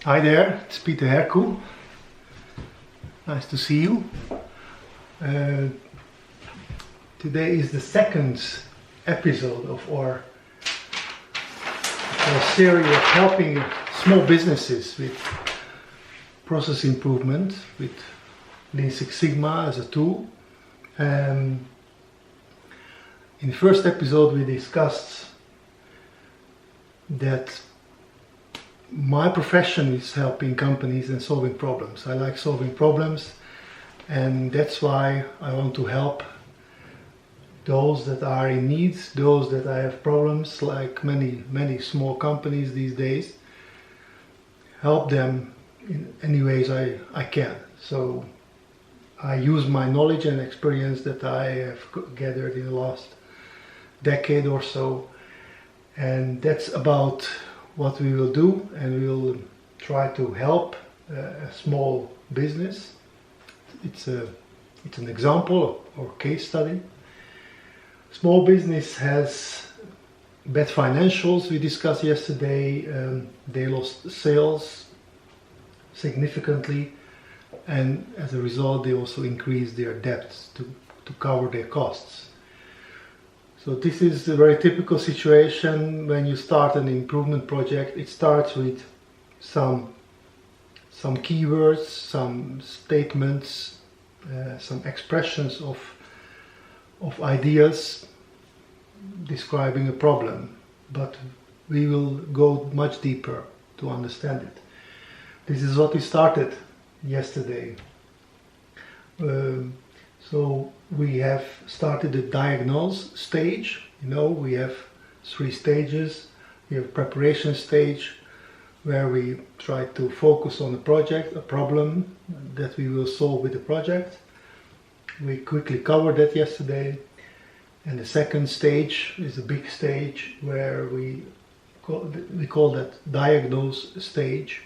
Hi there, it's Peter Herku. Nice to see you. Today is the second episode of our series of helping small businesses with process improvement, with Lean Six Sigma as a tool. In the first episode we discussed that my profession is helping companies and solving problems. I like solving problems, and that's why I want to help those that are in need, those that I have problems, like many small companies these days. Help them in any ways I can. So I use my knowledge and experience that I have gathered in the last decade or so, and that's about what we will do, and we will try to help a small business. It's an example or case study. Small business has bad financials, we discussed yesterday. They lost sales significantly, and as a result they also increased their debts to cover their costs. So this is a very typical situation when you start an improvement project. It starts with some keywords, some statements, some expressions of ideas describing a problem, but we will go much deeper to understand it. This is what we started yesterday. So we have started the diagnose stage. We have 3 stages. We have preparation stage, where we try to focus on the project, a problem that we will solve with the project. We quickly covered that yesterday. And the second stage is a big stage, where we call that diagnose stage.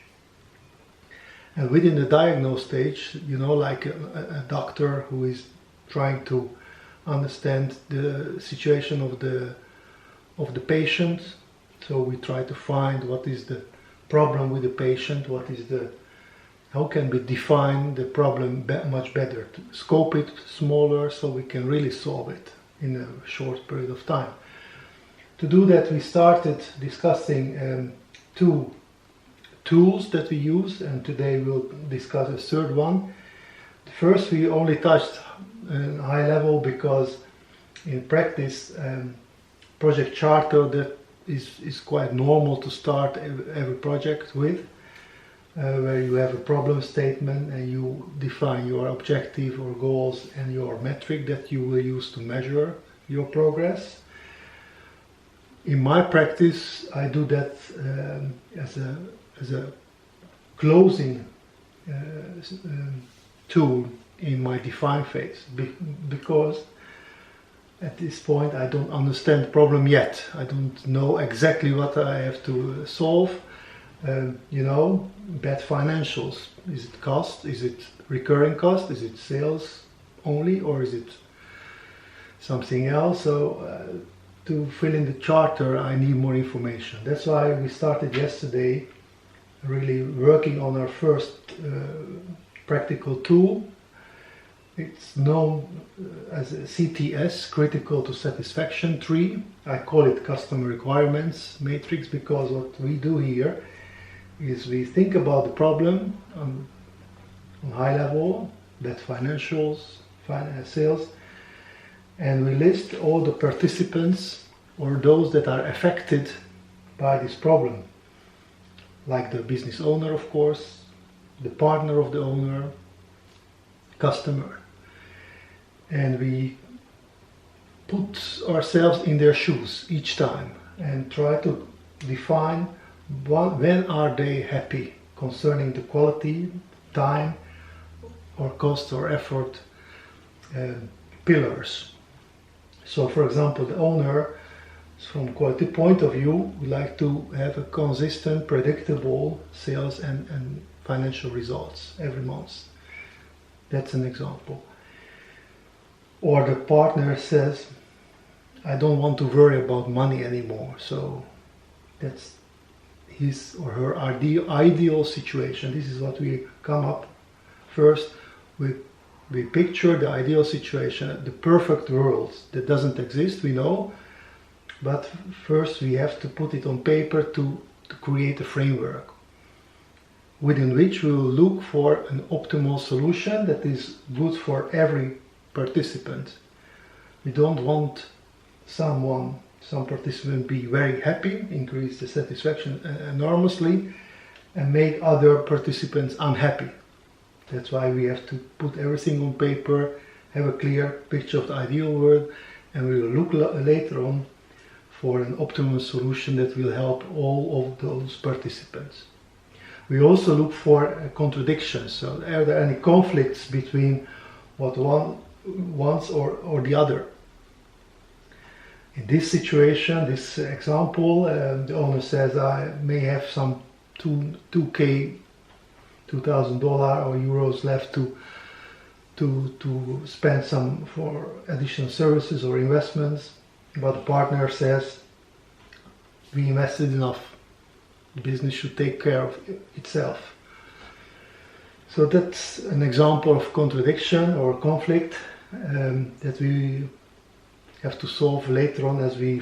And within the diagnose stage, like a doctor who is trying to understand the situation of the patient. So we try to find what is the problem with the patient, how can we define the problem much better, to scope it smaller so we can really solve it in a short period of time. To do that, we started discussing 2 tools that we use, and today we'll discuss a third one. First, we only touched high level because in practice, project charter, that is quite normal to start every project with, where you have a problem statement and you define your objective or goals and your metric that you will use to measure your progress. In my practice, I do that as a closing tool in my define phase, because at this point I don't understand the problem yet. I don't know exactly what I have to solve. Bad financials. Is it cost? Is it recurring cost? Is it sales only, or is it something else? So to fill in the charter, I need more information. That's why we started yesterday really working on our first practical tool. It's known as a CTS, Critical to Satisfaction tree. I call it Customer Requirements Matrix, because what we do here is we think about the problem on high level, that financials, sales, and we list all the participants or those that are affected by this problem, like the business owner, of course, the partner of the owner, customer. And we put ourselves in their shoes each time and try to define when are they happy concerning the quality, time, or cost or effort pillars. So for example, the owner, from quality point of view, would like to have a consistent, predictable sales and financial results every month. That's an example. Or the partner says, I don't want to worry about money anymore. So that's his or her ideal situation. This is what we come up first. We picture the ideal situation, the perfect world that doesn't exist, we know, but first we have to put it on paper to create a framework within which we will look for an optimal solution that is good for every participant. We don't want some participant be very happy, increase the satisfaction enormously, and make other participants unhappy. That's why we have to put everything on paper, have a clear picture of the ideal world, and we will look later on for an optimal solution that will help all of those participants. We also look for contradictions. So are there any conflicts between what one wants or the other? In this situation, this example, the owner says, I may have some $2,000 or euros left to spend some for additional services or investments, but the partner says, we invested enough, the business should take care of itself. So that's an example of contradiction or conflict that we have to solve later on as we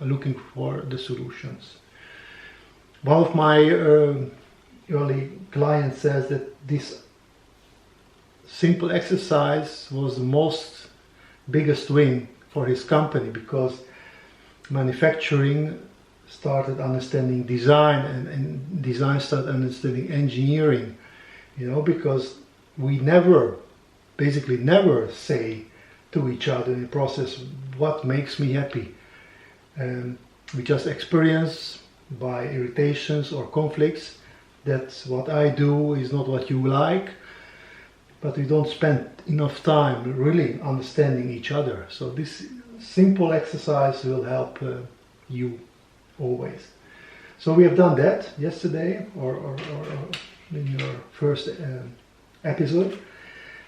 looking for the solutions. One of my early clients says that this simple exercise was the biggest win for his company, because manufacturing started understanding design and design started understanding engineering, because we basically never say to each other in the process what makes me happy. We just experience by irritations or conflicts that what I do is not what you like, but we don't spend enough time really understanding each other. So this simple exercise will help you always. So we have done that yesterday or in your first episode,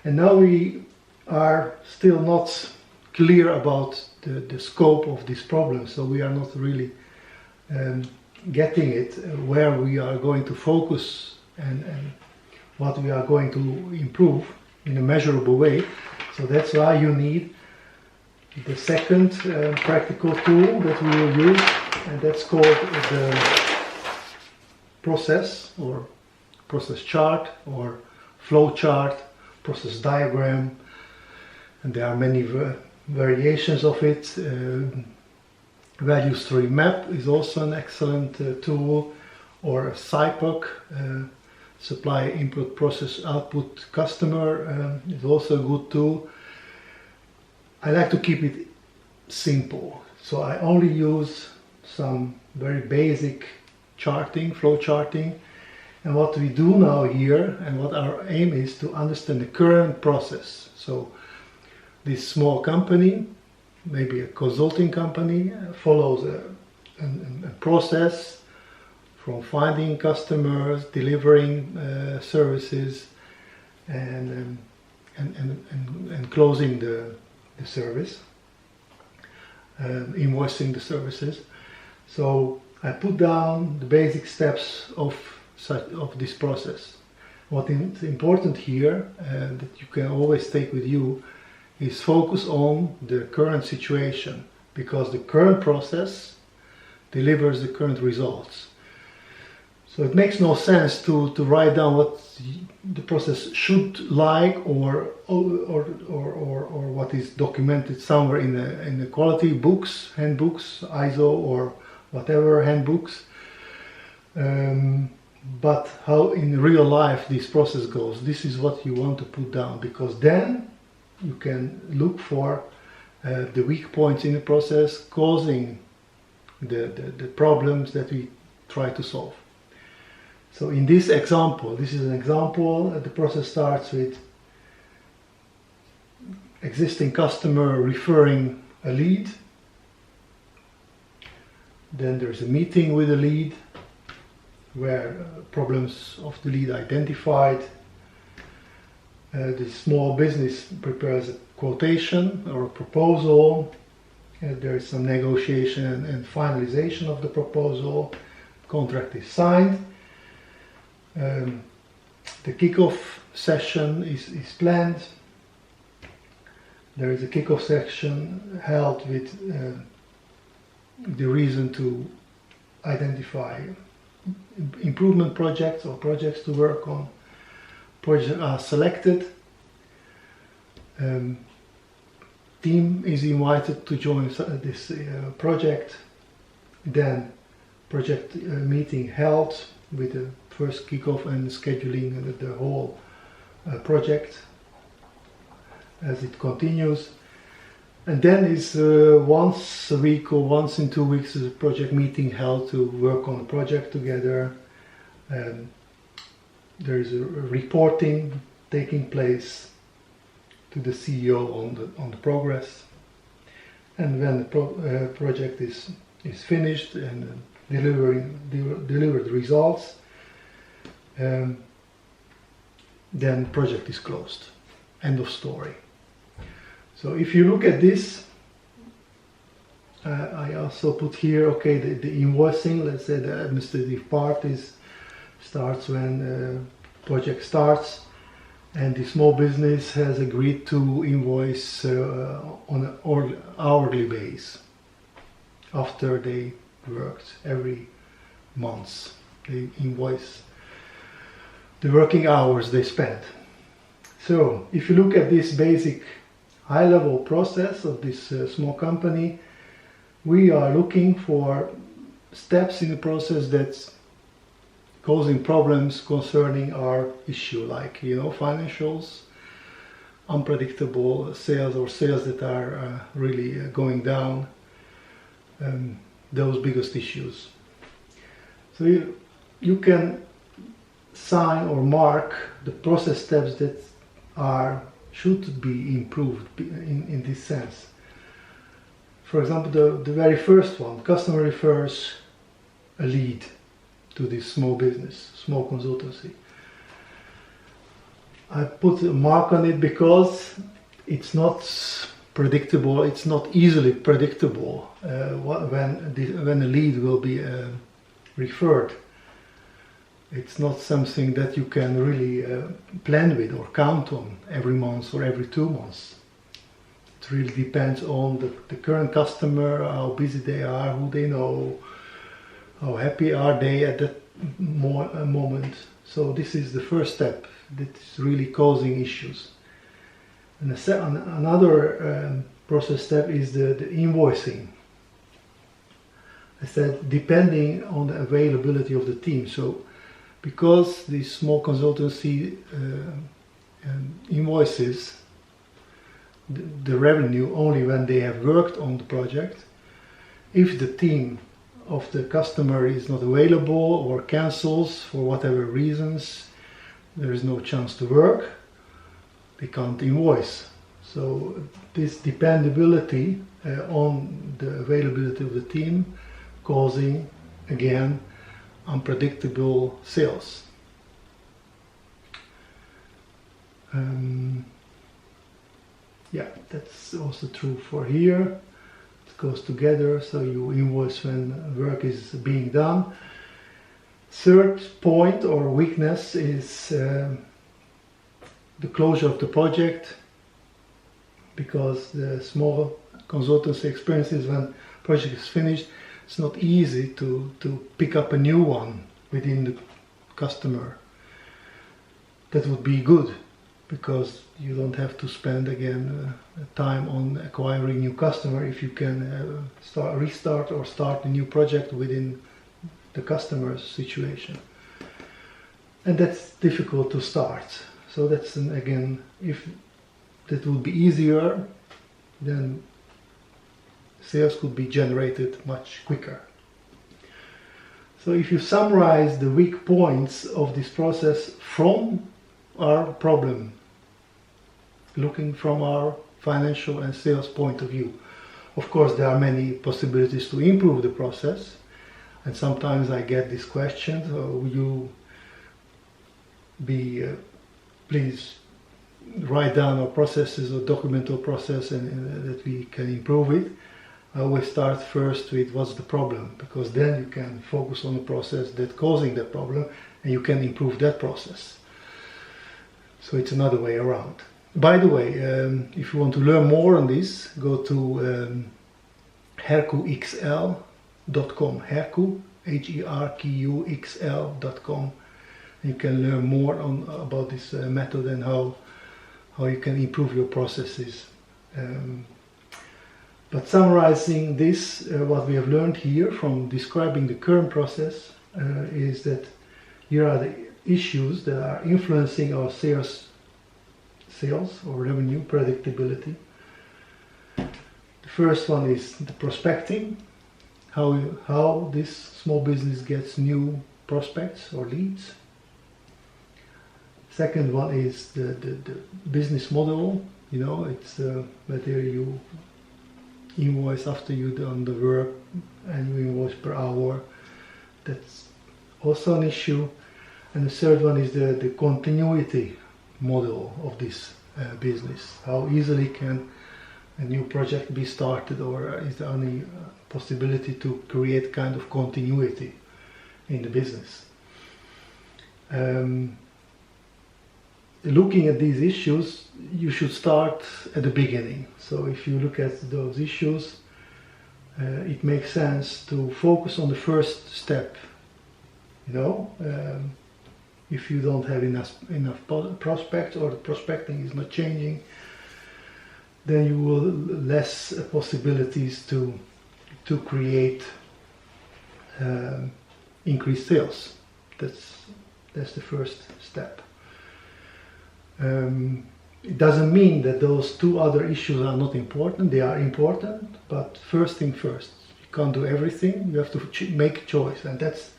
and now we are still not clear about the scope of this problem, so we are not really getting it where we are going to focus and what we are going to improve in a measurable way. So that's why you need the second practical tool that we will use, and that's called the process or process chart or flow chart, process diagram, and there are many variations of it. Value stream map is also an excellent tool, or a SIPOC, supply input process output customer, is also a good tool. I like to keep it simple, so I only use some very basic charting, flow charting, and what we do now here and what our aim is to understand the current process. So this small company, maybe a consulting company, follows a process from finding customers, delivering services, and closing the service, invoicing the services. So I put down the basic steps of this process. What is important here, that you can always take with you, is focus on the current situation, because the current process delivers the current results. So it makes no sense to write down what the process should like or what is documented somewhere in the quality books, handbooks, ISO or whatever handbooks, but how in real life this process goes. This is what you want to put down, because then you can look for the weak points in the process causing the problems that we try to solve. So in this example, this is an example, the process starts with existing customer referring a lead. Then there's a meeting with the lead where problems of the lead identified. The small business prepares a quotation or a proposal. There is some negotiation and finalization of the proposal. contract is signed. The kickoff session is planned. There is a kickoff session held with the reason to identify improvement projects or projects to work on. Projects are selected. Team is invited to join this project. Then project meeting held with the first kickoff and scheduling the whole project as it continues. And then is once a week or once in 2 weeks is a project meeting held to work on a project together. There is a reporting taking place to the CEO on the progress. And when the project is finished and delivered results, then project is closed. End of story. So if you look at this, I also put here, okay, the invoicing, let's say the administrative part starts when project starts, and the small business has agreed to invoice on an hourly basis after they worked every month. They invoice the working hours they spent. So if you look at this basic high-level process of this small company, we are looking for steps in the process that's causing problems concerning our issue, like financials, unpredictable sales or sales that are really going down, those biggest issues. So you can sign or mark the process steps that should be improved in this sense. For example, the very first one, customer refers a lead to this small business, small consultancy. I put a mark on it because it's not predictable, it's not easily predictable when a lead will be referred. It's not something that you can really plan with or count on every month or every 2 months. It really depends on the current customer, how busy they are, who they know, how happy are they at that moment. So this is the first step that is really causing issues. And another process step is the invoicing. I said depending on the availability of the team. So because the small consultancy invoices the revenue only when they have worked on the project, if the team of the customer is not available or cancels for whatever reasons, there is no chance to work, they can't invoice. So this dependability on the availability of the team causing, again, unpredictable sales. Yeah, that's also true for here. It goes together, so you invoice when work is being done. Third point or weakness is the closure of the project, because the small consultancy experiences when project is finished, it's not easy to pick up a new one within the customer. That would be good, because you don't have to spend again time on acquiring new customer if you can restart or start a new project within the customer's situation. And that's difficult to start. So that's again, if that would be easier, then sales could be generated much quicker. So if you summarize the weak points of this process from our problem, looking from our financial and sales point of view, of course there are many possibilities to improve the process, and sometimes I get this question, will you please write down our processes or document our process and that we can improve it. I always start first with what's the problem, because then you can focus on the process that's causing the problem and you can improve that process. So it's another way around. By the way, if you want to learn more on this, go to herkuxl.com. Herku, HERKUXL.com. You can learn more about this method and how you can improve your processes. But summarizing this, what we have learned here from describing the current process is that here are the issues that are influencing our sales or revenue predictability. The first one is the prospecting, how this small business gets new prospects or leads. Second one is the business model. You know, it's whether you invoice after you've done the work and you invoice per hour. That's also an issue. And the third one is the continuity model of this business. How easily can a new project be started, or is there any possibility to create kind of continuity in the business? Looking at these issues, you should start at the beginning. So if you look at those issues, it makes sense to focus on the first step. You know, if you don't have enough prospects, or the prospecting is not changing, then you will less possibilities to create increased sales. That's the first step. It doesn't mean that those two other issues are not important. They are important, but first thing first. You can't do everything. You have to make a choice, and that's,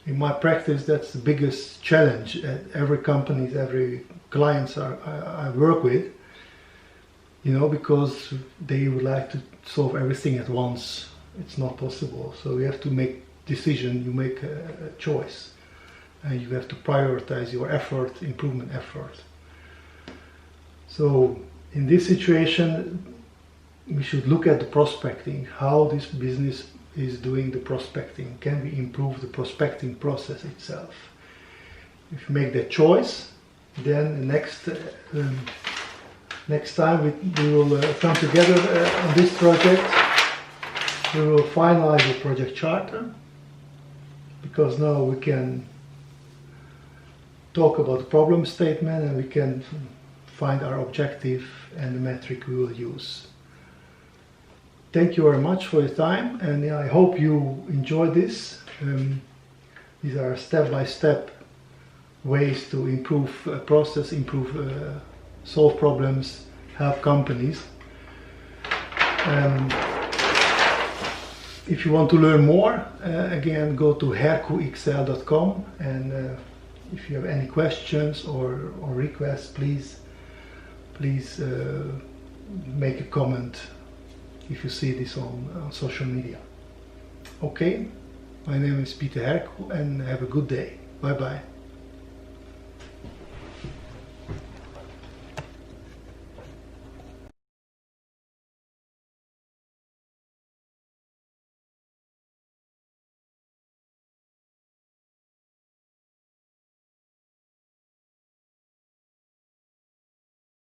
in my practice, that's the biggest challenge at every company, every clients I work with. You know, because they would like to solve everything at once. It's not possible. So you have to make decision. You make a choice. And you have to prioritize your effort, improvement effort. So in this situation, we should look at the prospecting, how this business is doing the prospecting. Can we improve the prospecting process itself? If you make that choice, then the next time we will come together on this project. We will finalize the project charter, because now we can talk about the problem statement and we can find our objective and the metric we will use. Thank you very much for your time, and I hope you enjoy this. These are step-by-step ways to improve process, solve problems, help companies. If you want to learn more, again, go to herkuxl.com, and if you have any questions or requests, please make a comment if you see this on social media. Okay, my name is Peter Herku, and have a good day. Bye bye.